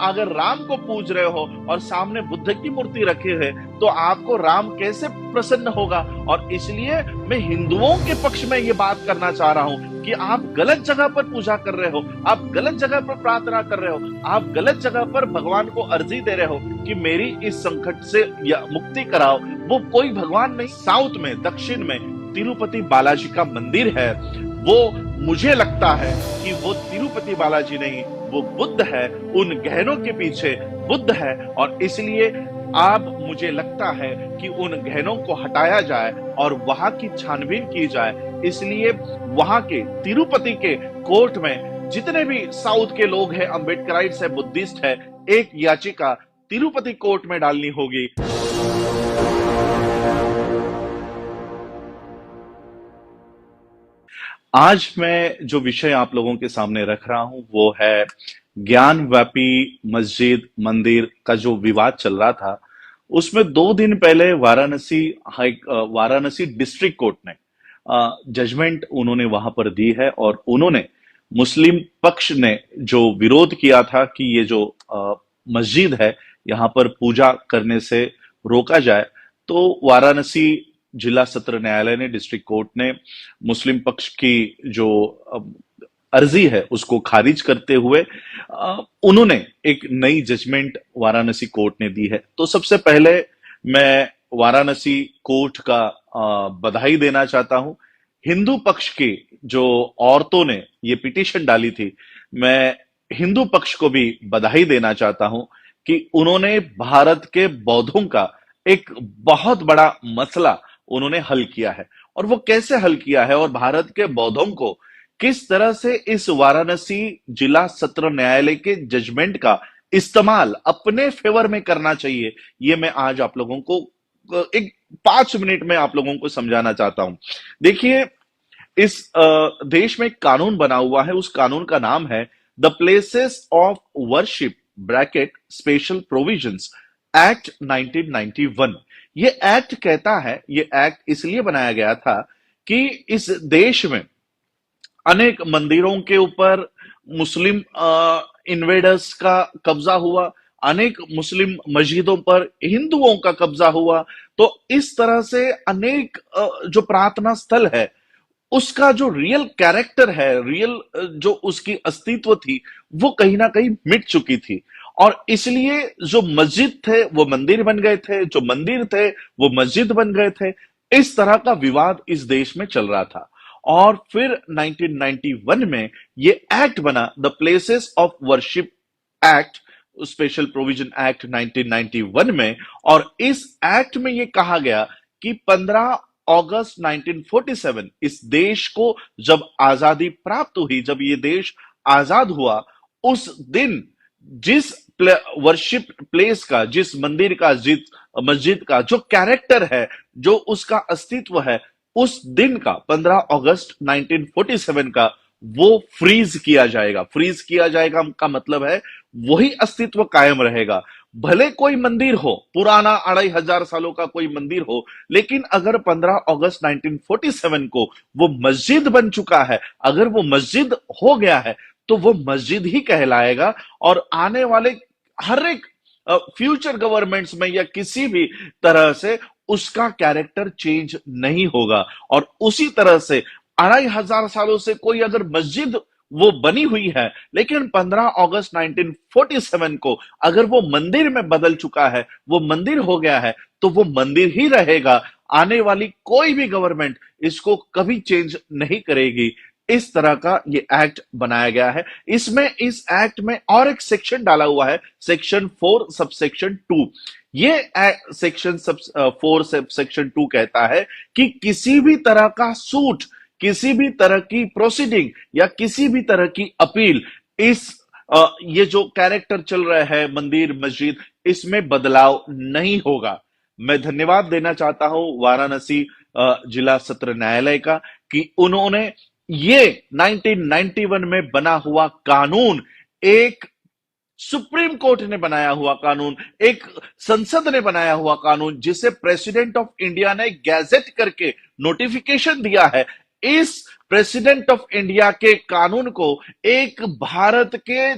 अगर राम को पूज रहे हो और सामने बुद्ध की मूर्ति रखी है तो आपको राम कैसे प्रसन्न होगा। और इसलिए मैं हिंदुओं के पक्ष में ये बात करना चाह रहा हूं कि आप गलत जगह पर पूजा कर रहे हो, आप गलत जगह पर प्रार्थना कर रहे हो, आप गलत जगह पर भगवान को अर्जी दे रहे हो कि मेरी इस संकट से मुक्ति कराओ। वो कोई भगवान नहीं। साउथ में, दक्षिण में तिरुपति बालाजी का मंदिर है। वो मुझे लगता है कि वो तिरुपति बालाजी नहीं, वो बुद्ध है। उन गहनों के पीछे बुद्ध है और इसलिए अब मुझे लगता है कि उन गहनों को हटाया जाए और वहां की छानबीन की जाए। इसलिए वहां के तिरुपति के कोर्ट में जितने भी साउथ के लोग हैं, अम्बेडकराइट्स है, बुद्धिस्ट है, एक याचिका तिरुपति कोर्ट में डालनी होगी। आज मैं जो विषय आप लोगों के सामने रख रहा हूं वो है ज्ञानव्यापी मस्जिद मंदिर का जो विवाद चल रहा था। उसमें 2 दिन पहले वाराणसी डिस्ट्रिक्ट कोर्ट ने जजमेंट उन्होंने वहां पर दी है और उन्होंने मुस्लिम पक्ष ने जो विरोध किया था कि ये जो मस्जिद है यहाँ पर पूजा करने से रोका जाए, तो वाराणसी जिला सत्र न्यायालय ने, डिस्ट्रिक्ट कोर्ट ने मुस्लिम पक्ष की जो अर्जी है उसको खारिज करते हुए उन्होंने एक नई जजमेंट वाराणसी कोर्ट ने दी है। तो सबसे पहले मैं वाराणसी कोर्ट का बधाई देना चाहता हूं। हिंदू पक्ष की जो औरतों ने ये पिटीशन डाली थी, मैं हिंदू पक्ष को भी बधाई देना चाहता हूं कि उन्होंने भारत के बौद्धों का एक बहुत बड़ा मसला उन्होंने हल किया है। और वो कैसे हल किया है और भारत के बौद्धों को किस तरह से इस वाराणसी जिला सत्र न्यायालय के जजमेंट का इस्तेमाल अपने फेवर में करना चाहिए, ये मैं आज आप लोगों को एक 5 मिनट में आप लोगों को समझाना चाहता हूं। देखिए, इस देश में एक कानून बना हुआ है, उस कानून का नाम है the places of worship bracket special provisions act 1991। ये एक्ट कहता है, ये एक्ट इसलिए बनाया गया था कि इस देश में अनेक मंदिरों के ऊपर मुस्लिम इन्वेडर्स का कब्जा हुआ, अनेक मुस्लिम मस्जिदों पर हिंदुओं का कब्जा हुआ। तो इस तरह से अनेक जो प्रार्थना स्थल है उसका जो रियल कैरेक्टर है, रियल जो उसकी अस्तित्व थी, वो कहीं ना कहीं मिट चुकी थी। और इसलिए जो मस्जिद थे वो मंदिर बन गए थे, जो मंदिर थे वो मस्जिद बन गए थे। इस तरह का विवाद इस देश में चल रहा था। और फिर 1991 में ये एक्ट बना, the places of worship act, special provision act 1991 में। और इस एक्ट में ये कहा गया कि 15 अगस्त 1947 इस देश को जब आजादी प्राप्त हुई, जब ये देश आजाद हुआ, उस दिन जिस वर्शिप प्लेस का, जिस मंदिर का, जिस मस्जिद का जो कैरेक्टर है, जो उसका अस्तित्व है, उस दिन का 15 अगस्त 1947 का वो फ्रीज किया जाएगा। फ्रीज किया जाएगा का मतलब है वही अस्तित्व कायम रहेगा। भले कोई मंदिर हो, पुराना 2500 सालों का कोई मंदिर हो, लेकिन अगर 15 अगस्त 1947 को वो मस्जिद बन चुका है, अगर वो मस्जिद हो गया है, तो वो मस्जिद ही कहलाएगा। और आने वाले हर एक फ्यूचर गवर्नमेंट्स में या किसी भी तरह से उसका कैरेक्टर चेंज नहीं होगा। और उसी तरह से 2500 सालों से कोई अगर मस्जिद वो बनी हुई है, लेकिन 15 अगस्त 1947 को अगर वो मंदिर में बदल चुका है, वो मंदिर हो गया है, तो वो मंदिर ही रहेगा। आने वाली कोई भी गवर्नमेंट इसको कभी चेंज नहीं करेगी। इस तरह का ये एक्ट बनाया गया है। इसमें, इस एक्ट में और एक सेक्शन डाला हुआ है, सेक्शन 4 सबसेक्शन 2। ये सेक्शन 4 सबसेक्शन 2 कहता है कि किसी भी तरह का सूट, किसी भी तरह की प्रोसीडिंग या किसी भी तरह की अपील, इस ये जो कैरेक्टर चल रहा है मंदिर मस्जिद, इसमें बदलाव नहीं होगा। मैं धन्यवाद देना चाहता हूं वाराणसी जिला सत्र न्यायालय का कि उन्होंने ये 1991 में बना हुआ कानून, एक सुप्रीम कोर्ट ने बनाया हुआ कानून, एक संसद ने बनाया हुआ कानून, जिसे प्रेसिडेंट ऑफ इंडिया ने गैजेट करके नोटिफिकेशन दिया है, इस प्रेसिडेंट ऑफ इंडिया के कानून को एक भारत के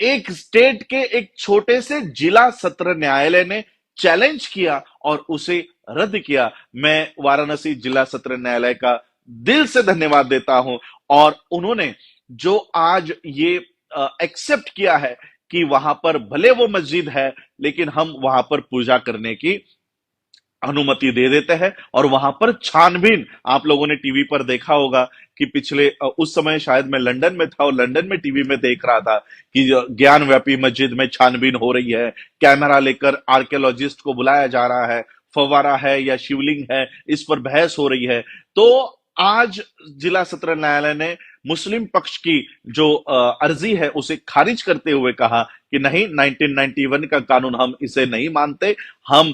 एक स्टेट के एक छोटे से जिला सत्र न्यायालय ने चैलेंज किया और उसे रद्द किया। मैं वाराणसी जिला सत्र न्यायालय का दिल से धन्यवाद देता हूं। और उन्होंने जो आज ये एक्सेप्ट किया है कि वहां पर भले वो मस्जिद है, लेकिन हम वहां पर पूजा करने की अनुमति दे देते हैं। और वहां पर छानबीन, आप लोगों ने टीवी पर देखा होगा कि पिछले उस समय शायद मैं लंदन में था और लंदन में टीवी में देख रहा था कि ज्ञान व्यापी मस्जिद में छानबीन हो रही है, कैमरा लेकर आर्कियोलॉजिस्ट को बुलाया जा रहा है, फव्वारा है या शिवलिंग है, इस पर बहस हो रही है। तो आज जिला सत्र न्यायालय ने मुस्लिम पक्ष की जो अर्जी है उसे खारिज करते हुए कहा कि नहीं, 1991 का कानून हम इसे नहीं मानते, हम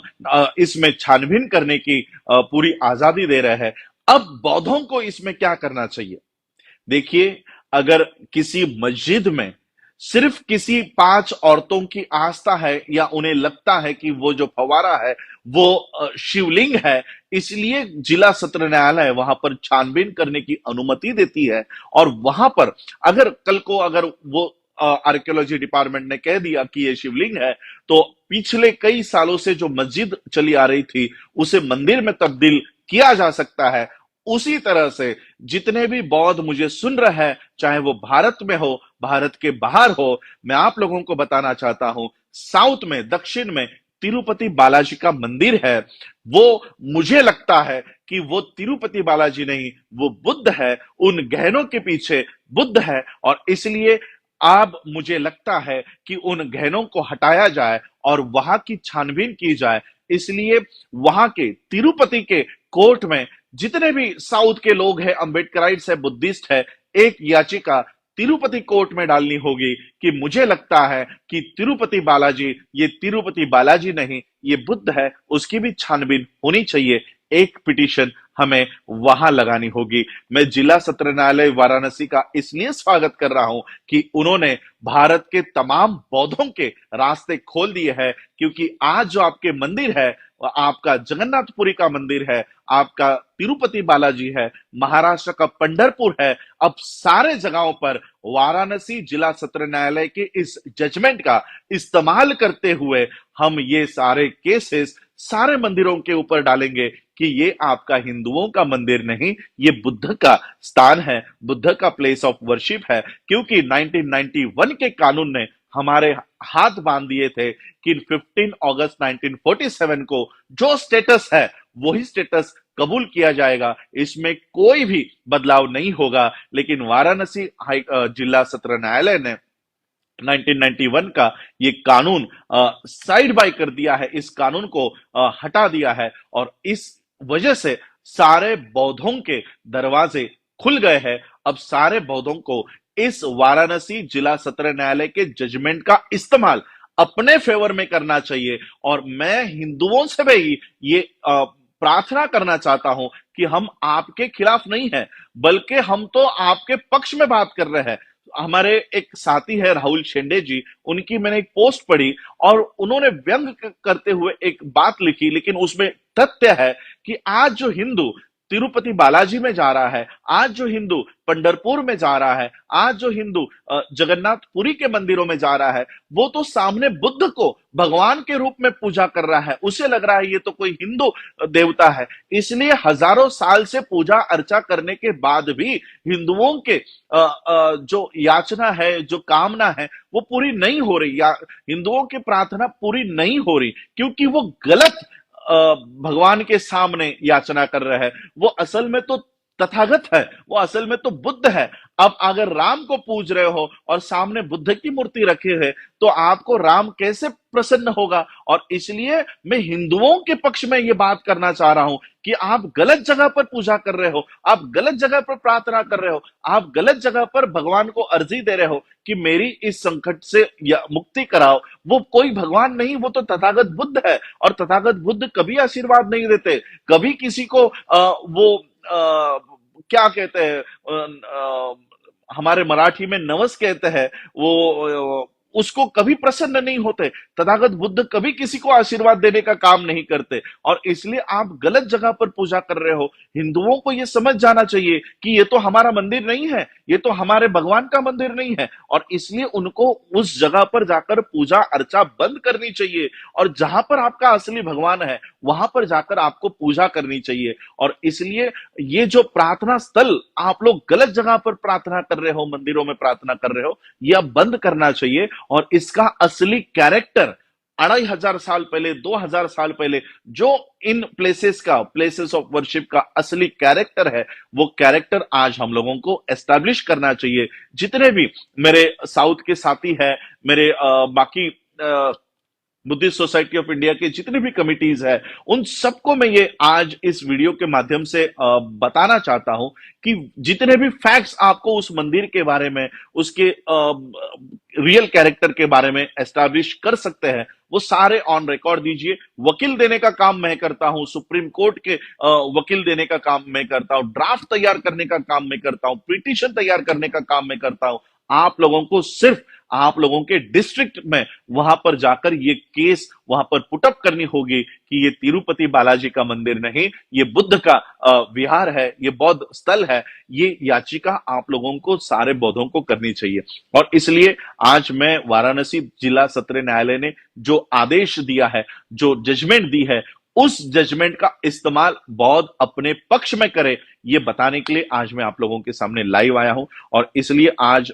इसमें छानबीन करने की पूरी आजादी दे रहे हैं। अब बौद्धों को इसमें क्या करना चाहिए? देखिए, अगर किसी मस्जिद में सिर्फ किसी 5 औरतों की आस्था है या उन्हें लगता है कि वो जो फव्वारा है वो शिवलिंग है, इसलिए जिला सत्र न्यायालय वहां पर छानबीन करने की अनुमति देती है। और वहां पर अगर कल को अगर वो आर्कियोलॉजी डिपार्टमेंट ने कह दिया कि ये शिवलिंग है, तो पिछले कई सालों से जो मस्जिद चली आ रही थी उसे मंदिर में तब्दील किया जा सकता है। उसी तरह से जितने भी बौद्ध मुझे सुन रहे हैं, चाहे वो भारत में हो, भारत के बाहर हो, मैं आप लोगों को बताना चाहता हूं, साउथ में, दक्षिण में तिरुपति बालाजी का मंदिर है। वो, मुझे लगता है कि वो तिरुपति बालाजी नहीं, वो बुद्ध है। उन गहनों के पीछे बुद्ध है। और इसलिए अब मुझे लगता है कि उन गहनों को हटाया जाए और वहां की छानबीन की जाए। इसलिए वहां के तिरुपति के कोर्ट में जितने भी साउथ के लोग हैं, अंबेडकराइट्स है, बुद्धिस्ट है, एक याचिका तिरुपति कोर्ट में डालनी होगी कि मुझे लगता है कि तिरुपति बालाजी, ये तिरुपति बालाजी नहीं, ये बुद्ध है, उसकी भी छानबीन होनी चाहिए। एक पिटीशन हमें वहां लगानी होगी। मैं जिला सत्र न्यायालय वाराणसी का इसलिए स्वागत कर रहा हूं कि उन्होंने भारत के तमाम बौद्धों के रास्ते खोल दिए हैं। क्योंकि आज जो आपके मंदिर है, आपका जगन्नाथपुरी का मंदिर है, आपका तिरुपति बालाजी है, महाराष्ट्र का पंढरपुर है, अब सारे जगहों पर वाराणसी जिला सत्र न्यायालय के इस जजमेंट का इस्तेमाल करते हुए हम ये सारे केसेस सारे मंदिरों के ऊपर डालेंगे कि ये आपका हिंदुओं का मंदिर नहीं, ये बुद्ध का स्थान है, बुद्ध का प्लेस ऑफ वर्शिप है। क्योंकि 1991 के कानून ने हमारे हाथ बांध दिए थे कि 15 अगस्त 1947 को जो स्टेटस है वही स्टेटस कबूल किया जाएगा, इसमें कोई भी बदलाव नहीं होगा। लेकिन वाराणसी जिला सत्र न्यायालय ने 1991 का ये कानून साइड बाय कर दिया है, इस कानून को हटा दिया है। और इस वजह से सारे बौद्धों के दरवाजे खुल गए हैं। अब सारे बौद्धों को इस वाराणसी जिला सत्र न्यायालय के जजमेंट का इस्तेमाल अपने फेवर में करना चाहिए। और मैं हिंदुओं से भी ये प्रार्थना करना चाहता हूं कि हम आपके खिलाफ नहीं है, बल्कि हम तो आपके पक्ष में बात कर रहे हैं। हमारे एक साथी है राहुल शेंडे जी, उनकी मैंने एक पोस्ट पढ़ी और उन्होंने व्यंग करते हुए एक बात लिखी, लेकिन उसमें तथ्य है कि आज जो हिंदू तिरुपति बालाजी में जा रहा है, आज जो हिंदू पंढरपुर में जा रहा है, आज जो हिंदू जगन्नाथपुरी के मंदिरों में जा रहा है, वो तो सामने बुद्ध को भगवान के रूप में पूजा कर रहा है। उसे लग रहा है ये तो कोई हिंदू देवता है। इसलिए हजारों साल से पूजा अर्चा करने के बाद भी हिंदुओं के जो याचना है, जो कामना है, वो पूरी नहीं हो रही, या हिंदुओं की प्रार्थना पूरी नहीं हो रही, क्योंकि वो गलत भगवान के सामने याचना कर रहे हैं। वो असल में तो तथागत है, वो असल में तो बुद्ध है। अब अगर राम को पूज रहे हो और सामने बुद्ध की मूर्ति रखे है, तो आपको राम कैसे प्रसन्न होगा? और इसलिए मैं हिंदुओं के पक्ष में ये बात करना चाह रहा हूं कि आप गलत जगह पर पूजा कर रहे हो, आप गलत जगह पर प्रार्थना कर रहे हो, आप गलत जगह पर भगवान को अर्जी दे रहे हो कि मेरी इस संकट से मुक्ति कराओ। वो कोई भगवान नहीं, वो तो तथागत बुद्ध है। और तथागत बुद्ध कभी आशीर्वाद नहीं देते, कभी किसी को वो क्या कहते हैं, हमारे मराठी में नवस कहते हैं, वो उसको कभी प्रसन्न नहीं होते। तथागत बुद्ध कभी किसी को आशीर्वाद देने का काम नहीं करते, और इसलिए आप गलत जगह पर पूजा कर रहे हो। हिंदुओं को यह समझ जाना चाहिए कि ये तो हमारा मंदिर नहीं है, ये तो हमारे भगवान का मंदिर नहीं है, और इसलिए उनको उस जगह पर जाकर पूजा अर्चा बंद करनी चाहिए, और जहां पर आपका असली भगवान है वहां पर जाकर आपको पूजा करनी चाहिए। और इसलिए ये जो प्रार्थना स्थल आप लोग गलत जगह पर प्रार्थना कर रहे हो, मंदिरों में प्रार्थना कर रहे हो, यह बंद करना चाहिए। और इसका असली कैरेक्टर 2500 साल पहले, 2000 साल पहले जो इन प्लेसेस ऑफ वर्शिप का असली कैरेक्टर है, वो कैरेक्टर आज हम लोगों को एस्टैब्लिश करना चाहिए। जितने भी मेरे साउथ के साथी है, मेरे बाकी बुद्धिस्ट सोसाइटी ऑफ इंडिया के जितने भी कमिटीज है, उन सबको मैं ये आज इस वीडियो के माध्यम से बताना चाहता हूं कि जितने भी फैक्ट्स आपको उस मंदिर के बारे में, उसके रियल कैरेक्टर के बारे में एस्टैब्लिश कर सकते हैं, वो सारे ऑन रिकॉर्ड दीजिए। वकील देने का काम मैं करता हूं, सुप्रीम कोर्ट के वकील देने का काम मैं करता हूं, ड्राफ्ट तैयार करने का काम मैं करता हूं, पिटीशन तैयार करने का काम मैं करता हूं। आप लोगों को सिर्फ आप लोगों के डिस्ट्रिक्ट में वहां पर जाकर ये केस वहां पर पुटअप करनी होगी कि ये तिरुपति बालाजी का मंदिर नहीं, ये बुद्ध का विहार है, ये बौद्ध स्थल है। ये याचिका आप लोगों को, सारे बौद्धों को करनी चाहिए। और इसलिए आज मैं वाराणसी जिला सत्र न्यायालय ने जो आदेश दिया है, जो जजमेंट दी है, उस जजमेंट का इस्तेमाल बौद्ध अपने पक्ष में करे, ये बताने के लिए आज मैं आप लोगों के सामने लाइव आया हूं। और इसलिए आज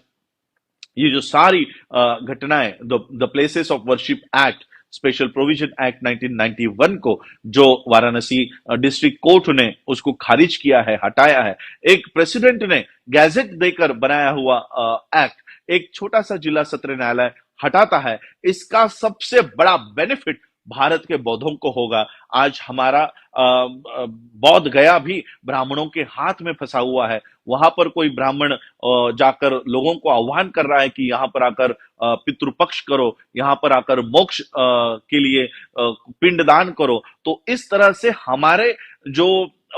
ये जो सारी घटनाएं, the places of worship act, special provision act 1991 को जो वाराणसी डिस्ट्रिक्ट कोर्ट ने उसको खारिज किया है, हटाया है, एक प्रेसिडेंट ने गैजेट देकर बनाया हुआ एक्ट एक छोटा सा जिला सत्र न्यायालय हटाता है, इसका सबसे बड़ा बेनिफिट भारत के बौद्धों को होगा। आज हमारा बौद्ध गया भी ब्राह्मणों के हाथ में फंसा हुआ है। वहां पर कोई ब्राह्मण जाकर लोगों को आह्वान कर रहा है कि यहां पर आकर पितृपक्ष करो, यहां पर आकर मोक्ष के लिए पिंडदान करो। तो इस तरह से हमारे जो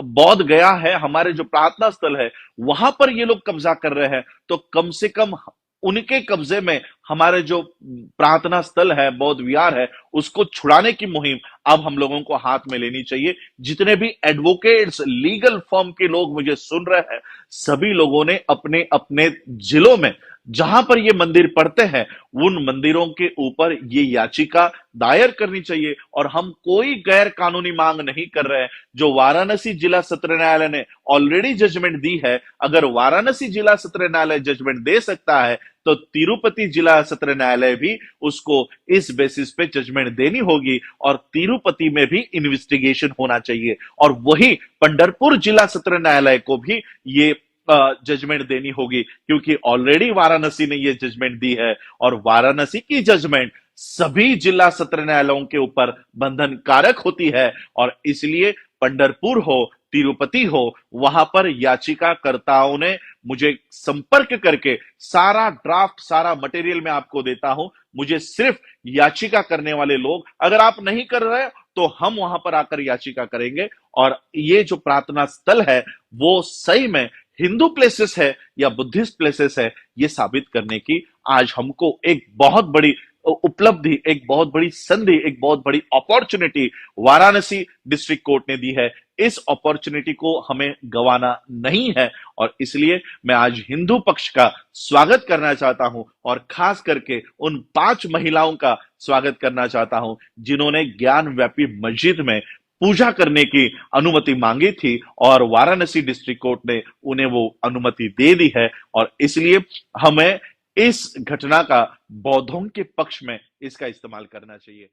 बौद्ध गया है, हमारे जो प्रार्थना स्थल है, वहां पर ये लोग कब्जा कर रहे हैं। तो कम से कम उनके कब्जे में हमारे जो प्रार्थना स्थल है, बौद्ध विहार है, उसको छुड़ाने की मुहिम अब हम लोगों को हाथ में लेनी चाहिए। जितने भी एडवोकेट्स, लीगल फर्म के लोग मुझे सुन रहे हैं, सभी लोगों ने अपने अपने जिलों में जहां पर ये मंदिर पड़ते हैं, उन मंदिरों के ऊपर ये याचिका दायर करनी चाहिए। और हम कोई गैर कानूनी मांग नहीं कर रहे हैं। जो वाराणसी जिला सत्र न्यायालय ने ऑलरेडी जजमेंट दी है, अगर वाराणसी जिला सत्र न्यायालय जजमेंट दे सकता है, तो तिरुपति जिला सत्र न्यायालय भी उसको इस बेसिस पे जजमेंट देनी होगी, और तिरुपति में भी इन्वेस्टिगेशन होना चाहिए। और वही पंढरपुर जिला सत्र न्यायालय को भी ये जजमेंट देनी होगी, क्योंकि ऑलरेडी वाराणसी ने ये जजमेंट दी है, और वाराणसी की जजमेंट सभी जिला सत्र न्यायालयों के ऊपर बंधन कारक होती है। और इसलिए पंढरपुर हो, तिरुपति हो, वहां पर याचिकाकर्ताओं ने मुझे संपर्क करके सारा ड्राफ्ट, सारा मटेरियल मैं आपको देता हूं। मुझे सिर्फ याचिका करने वाले लोग, अगर आप नहीं कर रहे तो हम वहां पर आकर याचिका करेंगे, और ये जो प्रार्थना स्थल है वो सही में हिंदू प्लेसेस है या बुद्धिस्ट प्लेसेस है, ये साबित करने की आज हमको एक बहुत बड़ी उपलब्धि, एक बहुत बड़ी संधि, एक बहुत बड़ी अपॉर्चुनिटी वाराणसी डिस्ट्रिक्ट कोर्ट ने दी है। इस अपॉर्चुनिटी को हमें गंवाना नहीं है, और इसलिए मैं आज हिंदू पक्ष का स्वागत करना चाहता हूं, और खास करके उन 5 महिलाओं का स्वागत करना चाहता हूं जिन्होंने ज्ञान व्यापी मस्जिद में पूजा करने की अनुमति मांगी थी, और वाराणसी डिस्ट्रिक्ट कोर्ट ने उन्हें वो अनुमति दे दी है। और इसलिए हमें इस घटना का बौद्धों के पक्ष में इसका इस्तेमाल करना चाहिए।